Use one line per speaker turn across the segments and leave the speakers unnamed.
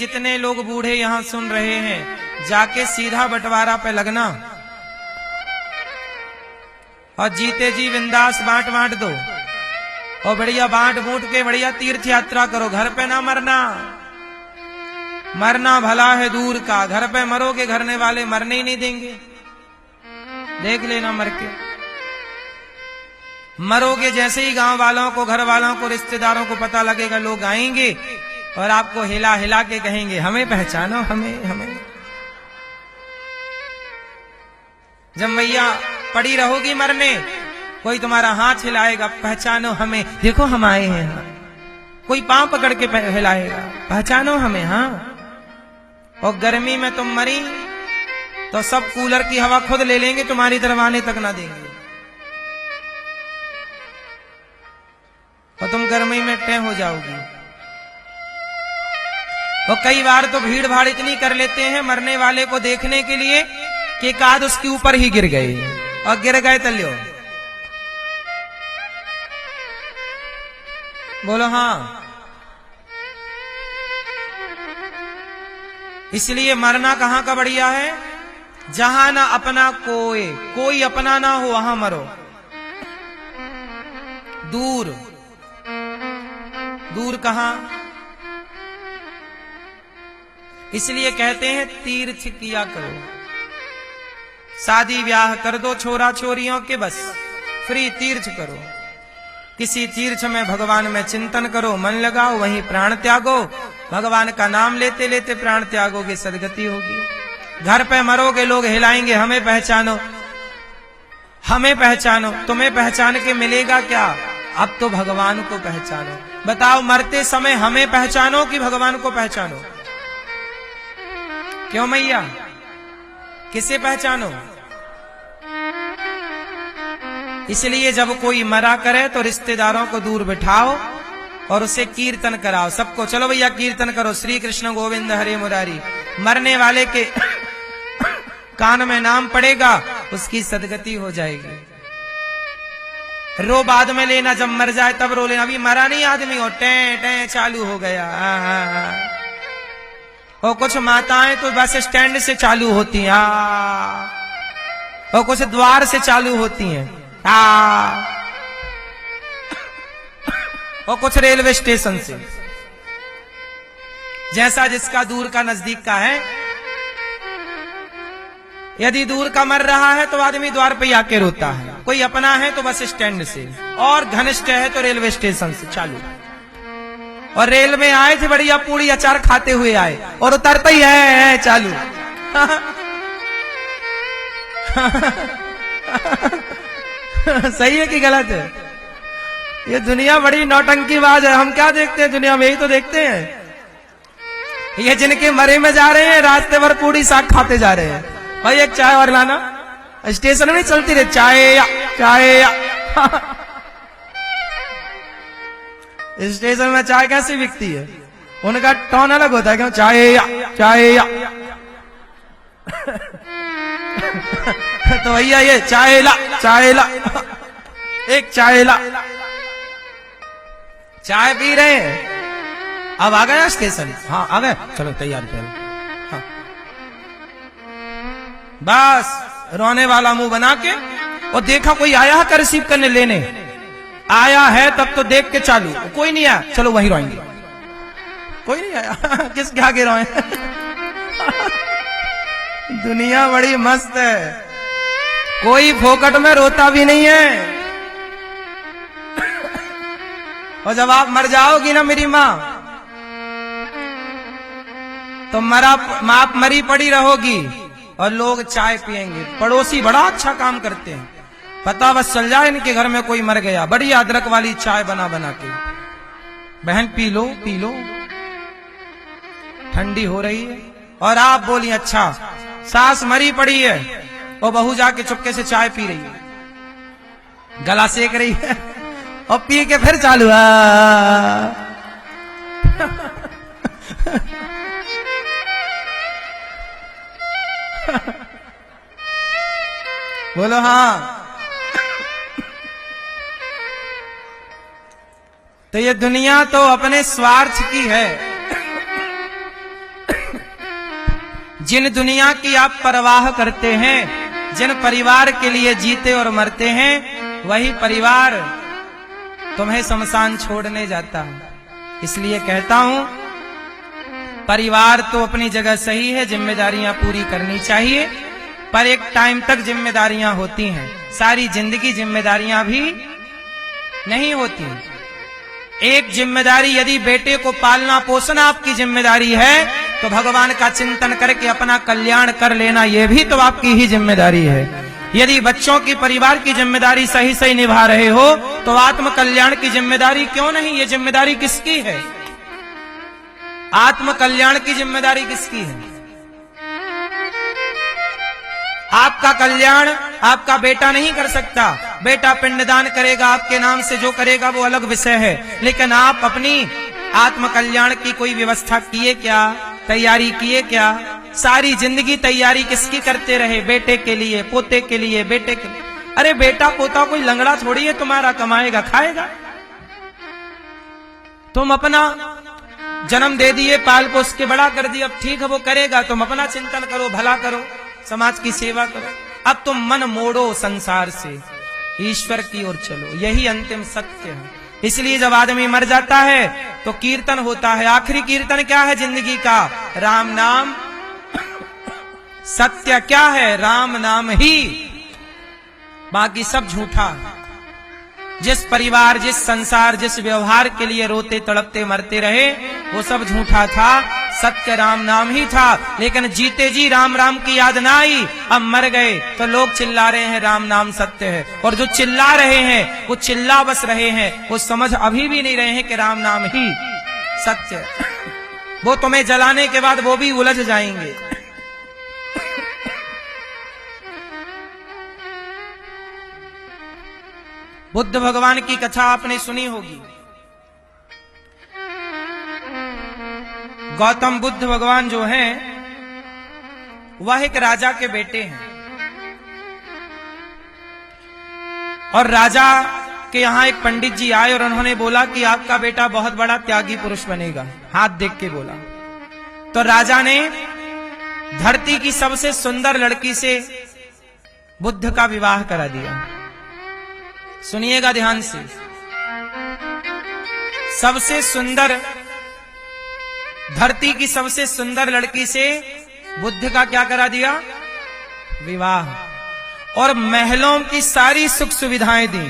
जितने लोग बूढ़े यहां सुन रहे हैं, जाके सीधा बंटवारा पे लगना और जीते जी बिंदास बांट बांट दो और बढ़िया बांट बूंट के बढ़िया तीर्थ यात्रा करो। घर पे ना मरना, मरना भला है दूर का। घर पे मरोगे घरने वाले मरने ही नहीं देंगे। देख लेना मर के मरोगे जैसे ही गांव वालों को, घर वालों को, रिश्तेदारों को पता लगेगा, लोग आएंगे और आपको हिला हिला के कहेंगे हमें पहचानो, हमें हमें। जब मैया पड़ी रहोगी मरने, कोई तुम्हारा हाथ हिलाएगा, पहचानो हमें, देखो हम आए हैं। हाँ। कोई पांव पकड़ के हिलाएगा, पहचानो हमें। हाँ। और गर्मी में तुम मरी तो सब कूलर की हवा खुद ले लेंगे, तुम्हारी तरफ आने तक ना देंगे और तुम गर्मी में टह हो जाओगी। और कई बार तो भीड़ भाड़ इतनी कर लेते हैं मरने वाले को देखने के लिए कि एक आध उसके ऊपर ही गिर गए, और गिर गए तो लो बोलो हाँ। इसलिए मरना कहां का बढ़िया है? जहां ना अपना कोई अपना ना हो, वहां मरो। दूर दूर कहां? इसलिए कहते हैं तीर्थ किया करो। शादी ब्याह कर दो छोरा छोरियों के, बस फ्री तीर्थ करो। किसी तीर्थ में भगवान में चिंतन करो, मन लगाओ, वहीं प्राण त्यागो। भगवान का नाम लेते लेते प्राण त्यागोगे, सदगति होगी। घर पे मरोगे लोग हिलाएंगे हमें पहचानो, हमें पहचानो। तुम्हें पहचान के मिलेगा क्या? अब तो भगवान को पहचानो। बताओ मरते समय हमें पहचानो कि भगवान को पहचानो? क्यों मैया, किसे पहचानो? इसलिए जब कोई मरा करे तो रिश्तेदारों को दूर बिठाओ और उसे कीर्तन कराओ। सबको चलो भैया कीर्तन करो, श्री कृष्ण गोविंद हरे मुरारी। मरने वाले के कान में नाम पड़ेगा, उसकी सदगति हो जाएगी। रो बाद में लेना, जब मर जाए तब रो लेना। अभी मरा नहीं आदमी हो, टें टें चालू हो गया। और कुछ माताएं तो बस स्टैंड से चालू होती हैं, और कुछ द्वार से चालू होती हैं, और कुछ रेलवे स्टेशन से। जैसा जिसका दूर का नजदीक का है। यदि दूर का मर रहा है तो आदमी द्वार पे आके रोता है, कोई अपना है तो बस स्टैंड से, और घनिष्ठ है तो रेलवे स्टेशन से चालू। और रेल में आए थे, बढ़िया पूरी अचार खाते हुए आए, और उतरते ही है चालू। सही है कि गलत है? ये दुनिया बड़ी नौटंकीबाज है। हम क्या देखते हैं दुनिया में? यही तो देखते हैं। ये जिनके मरे में जा रहे हैं, रास्ते भर पूरी साग खाते जा रहे हैं। भाई एक चाय और लाना। स्टेशन में चलती रहे चाय चाय। स्टेशन में चाय कैसे बिकती है? उनका टोन अलग होता है, क्यों? चाय चाय। तो भैया ये चाय ला, चाय ला, एक चाय ला। चाय पी रहे हैं, अब आ गया स्टेशन। हाँ आ गए, चलो तैयार कर। हाँ। बस रोने वाला मुंह बना के, और देखा कोई आया है का रिसीव करने लेने आया है, तब तो देख के चालू। कोई नहीं आया, चलो वहीं रोएंगे। कोई नहीं आया, किसके आगे रोए? दुनिया बड़ी मस्त है, कोई फोकट में रोता भी नहीं है। और जब आप मर जाओगी ना मेरी माँ, तो आप मरी पड़ी रहोगी और लोग चाय पिएंगे। पड़ोसी बड़ा अच्छा काम करते हैं, पता बस चल जाए इनके घर में कोई मर गया, बड़ी अदरक वाली चाय बना बना के, बहन पी लो पी लो, ठंडी हो रही है। और आप बोली अच्छा, सास मरी पड़ी है और बहू जाके चुपके से चाय पी रही है, गला सेक रही है, और पी के फिर चालू। बोलो हाँ। तो ये दुनिया तो अपने स्वार्थ की है। जिन दुनिया की आप परवाह करते हैं, जिन परिवार के लिए जीते और मरते हैं, वही परिवार तुम्हें शमशान छोड़ने जाता है। इसलिए कहता हूं, परिवार तो अपनी जगह सही है, जिम्मेदारियां पूरी करनी चाहिए, पर एक टाइम तक जिम्मेदारियां होती हैं, सारी जिंदगी जिम्मेदारियां भी नहीं होती। एक जिम्मेदारी यदि बेटे को पालना पोसना आपकी जिम्मेदारी है, तो भगवान का चिंतन करके अपना कल्याण कर लेना यह भी तो आपकी ही जिम्मेदारी है। यदि बच्चों की परिवार की जिम्मेदारी सही सही निभा रहे हो, तो आत्म कल्याण की जिम्मेदारी क्यों नहीं? ये जिम्मेदारी किसकी है? आत्म कल्याण की जिम्मेदारी किसकी है? आपका कल्याण आपका बेटा नहीं कर सकता। बेटा पिंडदान करेगा आपके नाम से, जो करेगा वो अलग विषय है, लेकिन आप अपनी आत्म कल्याण की कोई व्यवस्था किए क्या? तैयारी किए क्या? सारी जिंदगी तैयारी किसकी करते रहे? बेटे के लिए, पोते के लिए, बेटे के लिए। अरे बेटा पोता कोई लंगड़ा थोड़ी है तुम्हारा, कमाएगा खाएगा। तुम अपना जन्म दे दिए, पाल पोस के बड़ा कर दिया, अब ठीक है वो करेगा, तुम अपना चिंतन करो, भला करो, समाज की सेवा करो। अब तुम मन मोड़ो संसार से, ईश्वर की ओर चलो, यही अंतिम सत्य है। इसलिए जब आदमी मर जाता है तो कीर्तन होता है। आखिरी कीर्तन क्या है जिंदगी का? राम नाम। सत्य क्या है? राम नाम ही, बाकी सब झूठा। जिस परिवार, जिस संसार, जिस व्यवहार के लिए रोते तड़पते मरते रहे, वो सब झूठा था। सत्य राम नाम ही था। लेकिन जीते जी राम राम की याद ना आई, अब मर गए तो लोग चिल्ला रहे हैं राम नाम सत्य है, और जो चिल्ला रहे हैं वो चिल्ला बस रहे हैं, वो समझ अभी भी नहीं रहे हैं कि राम नाम ही सत्य है। वो तुम्हें जलाने के बाद वो भी उलझ जाएंगे। बुद्ध भगवान की कथा आपने सुनी होगी। गौतम बुद्ध भगवान जो हैं, वह एक राजा के बेटे हैं, और राजा के यहां एक पंडित जी आए और उन्होंने बोला कि आपका बेटा बहुत बड़ा त्यागी पुरुष बनेगा। हाथ देख के बोला। तो राजा ने धरती की सबसे सुंदर लड़की से बुद्ध का विवाह करा दिया। सुनिएगा ध्यान से, सबसे सुंदर, धरती की सबसे सुंदर लड़की से बुद्ध का क्या करा दिया? विवाह। और महलों की सारी सुख सुविधाएं दी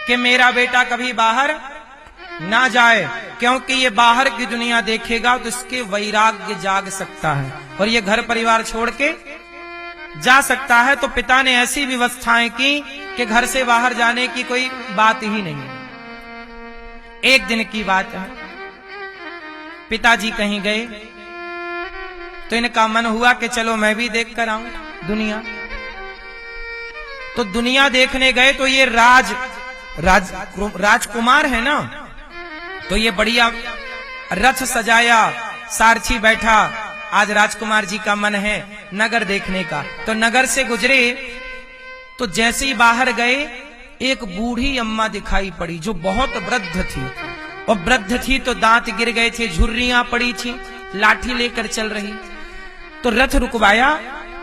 कि मेरा बेटा कभी बाहर ना जाए, क्योंकि ये बाहर की दुनिया देखेगा तो इसके वैराग्य जाग सकता है, और ये घर परिवार छोड़ के जा सकता है। तो पिता ने ऐसी व्यवस्थाएं की कि घर से बाहर जाने की कोई बात ही नहीं। एक दिन की बात है, पिताजी कहीं गए तो इनका मन हुआ कि चलो मैं भी देख कर आऊं दुनिया। तो दुनिया देखने गए तो ये राजकुमार है ना, तो ये बढ़िया रथ सजाया, सारथी बैठा। आज राजकुमार जी का मन है नगर देखने का, तो नगर से गुजरे तो जैसे ही बाहर गए, एक बूढ़ी अम्मा दिखाई पड़ी जो बहुत वृद्ध थी, और वृद्ध थी तो दांत गिर गए थे, झुर्रियां पड़ी थी, लाठी लेकर चल रही। तो रथ रुकवाया,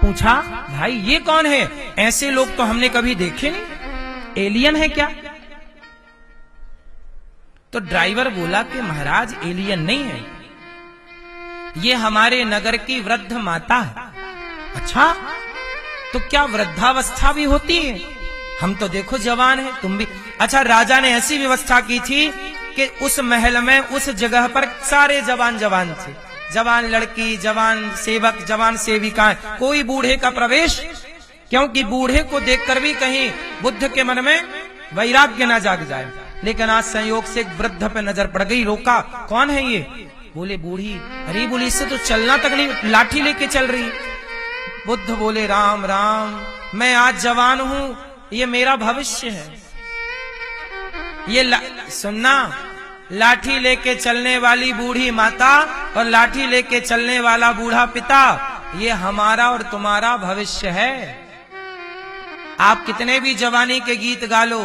पूछा भाई ये कौन है? ऐसे लोग तो हमने कभी देखे नहीं, एलियन है क्या? तो ड्राइवर बोला कि महाराज एलियन नहीं है, ये हमारे नगर की वृद्ध माता है। अच्छा, तो क्या वृद्धावस्था भी होती है? हम तो देखो जवान है, तुम भी। अच्छा, राजा ने ऐसी व्यवस्था की थी कि उस महल में, उस जगह पर सारे जवान जवान थे, जवान लड़की, जवान सेवक, जवान सेविकाएं, कोई बूढ़े का प्रवेश, क्योंकि बूढ़े को देखकर भी कहीं बुद्ध के मन में वैराग्य ना जाग जाए। लेकिन आज संयोग से एक वृद्ध पे नजर पड़ गई, रोका, कौन है ये? बोले बूढ़ी। अरे बोली इससे तो चलना तक नहीं, लाठी लेके चल रही। बुद्ध बोले राम राम, मैं आज जवान हूं, ये मेरा भविष्य है। ये सुनना, लाठी लेके चलने वाली बूढ़ी माता और लाठी लेके चलने वाला बूढ़ा पिता, ये हमारा और तुम्हारा भविष्य है। आप कितने भी जवानी के गीत गा लो,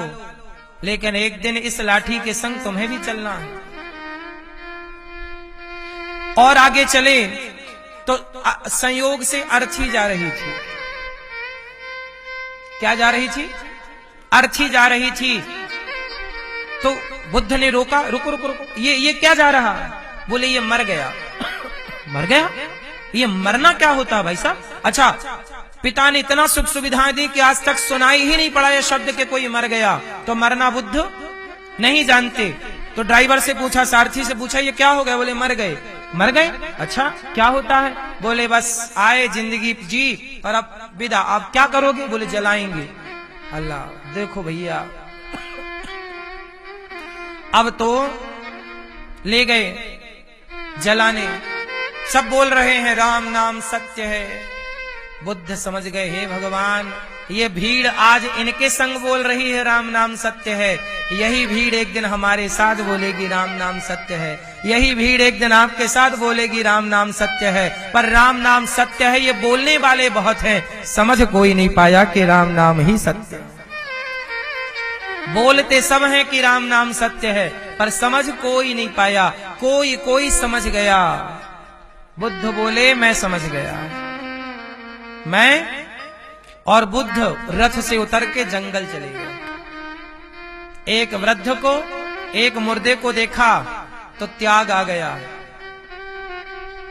लेकिन एक दिन इस लाठी के संग तुम्हें भी चलना है। और आगे चले तो संयोग से अर्थी जा रही थी। क्या जा रही थी? अर्थी जा रही थी। तो बुद्ध ने रोका, रुको रुको रुको, ये क्या जा रहा? बोले ये मर गया। मर गया? ये मरना क्या होता है भाई साहब? अच्छा, पिता ने इतना सुख सुविधाएं दी कि आज तक सुनाई ही नहीं पड़ा ये शब्द के कोई मर गया। तो मरना बुद्ध नहीं जानते। तो ड्राइवर से पूछा, सारथी से पूछा, ये क्या हो गया? बोले मर गए। मर गए? अच्छा, क्या होता है? बोले बस आए, जिंदगी जी और अब विदा। आप क्या करोगे? बोले जलाएंगे। अल्लाह, देखो भैया, अब तो ले गए जलाने। सब बोल रहे हैं राम नाम सत्य है। बुद्ध समझ गए, हे भगवान, ये भीड़ आज इनके संग बोल रही है राम नाम सत्य है। यही भीड़ एक दिन हमारे साथ बोलेगी राम नाम सत्य है। यही भीड़ एक दिन आपके साथ बोलेगी राम नाम सत्य है। पर राम नाम सत्य है, ये बोलने वाले बहुत हैं, समझ कोई नहीं पाया कि राम नाम ही सत्य है। बोलते सब हैं कि राम नाम सत्य है, पर समझ कोई नहीं पाया। कोई समझ गया। बुद्ध बोले मैं समझ गया। मैं और बुद्ध रथ से उतर के जंगल चले गए। एक वृद्ध को, एक मुर्दे को देखा तो त्याग आ गया।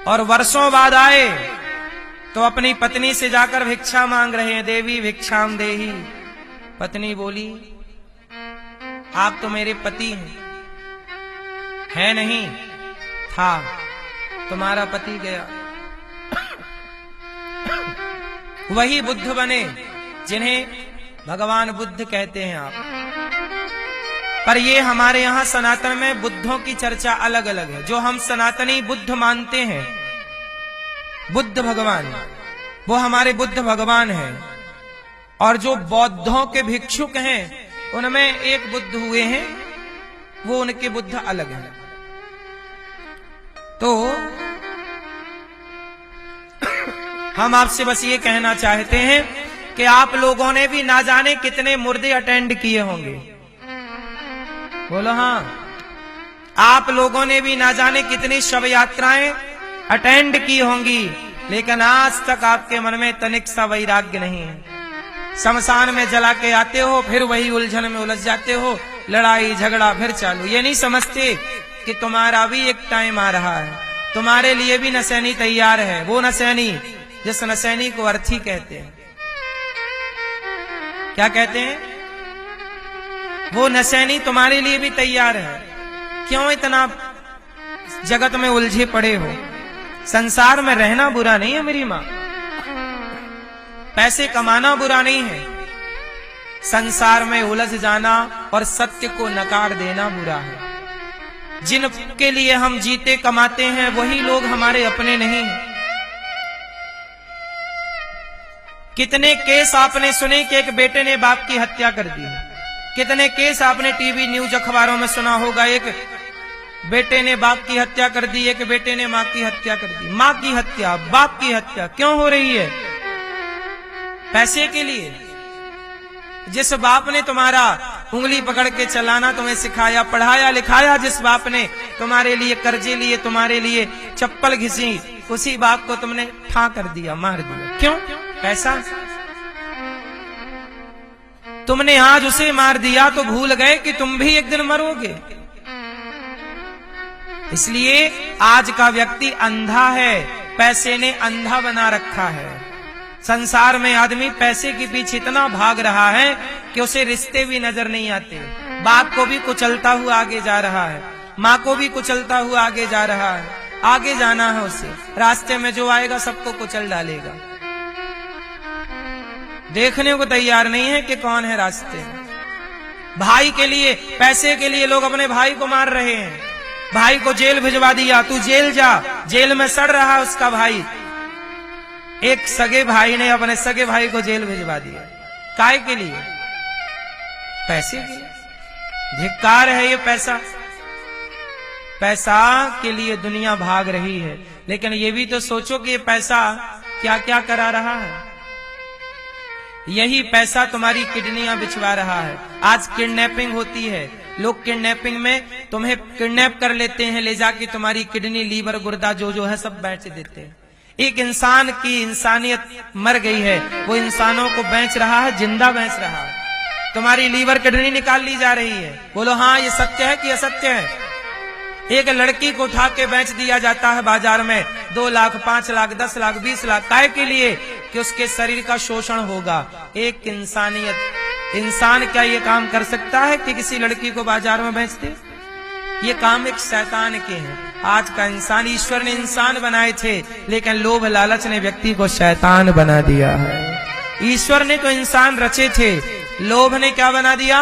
और वर्षों बाद आए तो अपनी पत्नी से जाकर भिक्षा मांग रहे हैं, देवी भिक्षाम देही। पत्नी बोली, आप तो मेरे पति हैं। है नहीं? था। तुम्हारा पति गया। वही बुद्ध बने जिन्हें भगवान बुद्ध कहते हैं आप। पर ये हमारे यहां सनातन में बुद्धों की चर्चा अलग अलग है। जो हम सनातनी बुद्ध मानते हैं, बुद्ध भगवान, वो हमारे बुद्ध भगवान हैं। और जो बौद्धों के भिक्षुक हैं, उनमें एक बुद्ध हुए हैं, वो उनके बुद्ध अलग हैं। तो हम आपसे बस ये कहना चाहते हैं कि आप लोगों ने भी ना जाने कितने मुर्दे अटेंड किए होंगे। बोलो हाँ। आप लोगों ने भी ना जाने कितनी शव यात्राएं अटेंड की होंगी, लेकिन आज तक आपके मन में तनिक सा वैराग्य नहीं है। शमशान में जला के आते हो, फिर वही उलझन में उलझ जाते हो, लड़ाई झगड़ा फिर चालू। ये नहीं समझते कि तुम्हारा भी एक टाइम आ रहा है, तुम्हारे लिए भी नसैनी तैयार है। वो नसैनी जिस नसैनी को अर्थी कहते हैं। क्या कहते हैं? वो नसैनी तुम्हारे लिए भी तैयार है। क्यों इतना जगत में उलझे पड़े हो? संसार में रहना बुरा नहीं है मेरी मां, पैसे कमाना बुरा नहीं है। संसार में उलझ जाना और सत्य को नकार देना बुरा है। जिनके लिए हम जीते कमाते हैं, वही लोग हमारे अपने नहीं हैं। कितने केस आपने सुने कि एक बेटे ने बाप की हत्या कर दी। कितने केस आपने टीवी न्यूज अखबारों में सुना होगा, एक बेटे ने बाप की हत्या कर दी, एक बेटे ने मां की हत्या कर दी। मां की हत्या, बाप की हत्या क्यों हो रही है? पैसे के लिए। जिस बाप ने तुम्हारा उंगली पकड़ के चलाना तुम्हें सिखाया, पढ़ाया लिखाया, जिस बाप ने तुम्हारे लिए कर्जे लिए, तुम्हारे लिए चप्पल घिसी, उसी बाप को तुमने ठा कर दिया, मार दिया। क्यों? पैसा। तुमने आज उसे मार दिया तो भूल गए कि तुम भी एक दिन मरोगे। इसलिए आज का व्यक्ति अंधा है, पैसे ने अंधा बना रखा है। संसार में आदमी पैसे के पीछे इतना भाग रहा है कि उसे रिश्ते भी नजर नहीं आते। बाप को भी कुचलता हुआ आगे जा रहा है, माँ को भी कुचलता हुआ आगे जा रहा है। आगे जाना है उसे, रास्ते में जो आएगा सबको कुचल डालेगा। देखने को तैयार नहीं है कि कौन है रास्ते में। भाई के लिए, पैसे के लिए लोग अपने भाई को मार रहे हैं। भाई को जेल भिजवा दिया, तू जेल जा, जेल में सड़ रहा है उसका भाई। एक सगे भाई ने अपने सगे भाई को जेल भिजवा दिया। काय के लिए? पैसे के लिए। धिक्कार है ये पैसा। पैसा के लिए दुनिया भाग रही है, लेकिन ये भी तो सोचो कि ये पैसा क्या क्या करा रहा है। यही पैसा तुम्हारी किडनियां बिछवा रहा है। आज किडनैपिंग होती है, लोग किडनैपिंग में तुम्हें किडनैप कर लेते हैं, ले जाके तुम्हारी किडनी, लीवर, गुर्दा जो है सब बेच देते हैं। एक इंसान की इंसानियत मर गई है, वो इंसानों को बेच रहा है, जिंदा बेच रहा है। तुम्हारी लीवर किडनी निकाल ली जा रही है, बोलो हाँ ये सत्य है कि असत्य है। एक लड़की को उठा के बेच दिया जाता है बाजार में 2 लाख 5 लाख 10 लाख 20 लाख, काय के लिए कि उसके शरीर का शोषण होगा। एक इंसानियत, इंसान क्या ये काम कर सकता है कि किसी लड़की को बाजार में बेच दे? ये काम एक शैतान के हैं। आज का इंसान, ईश्वर ने इंसान बनाए थे लेकिन लोभ लालच ने व्यक्ति को शैतान बना दिया है। ईश्वर ने तो इंसान रचे थे, लोभ ने क्या बना दिया?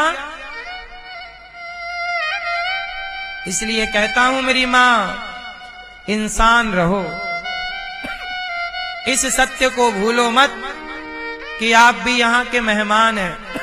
इसलिए कहता हूं मेरी मां, इंसान रहो। इस सत्य को भूलो मत कि आप भी यहां के मेहमान हैं।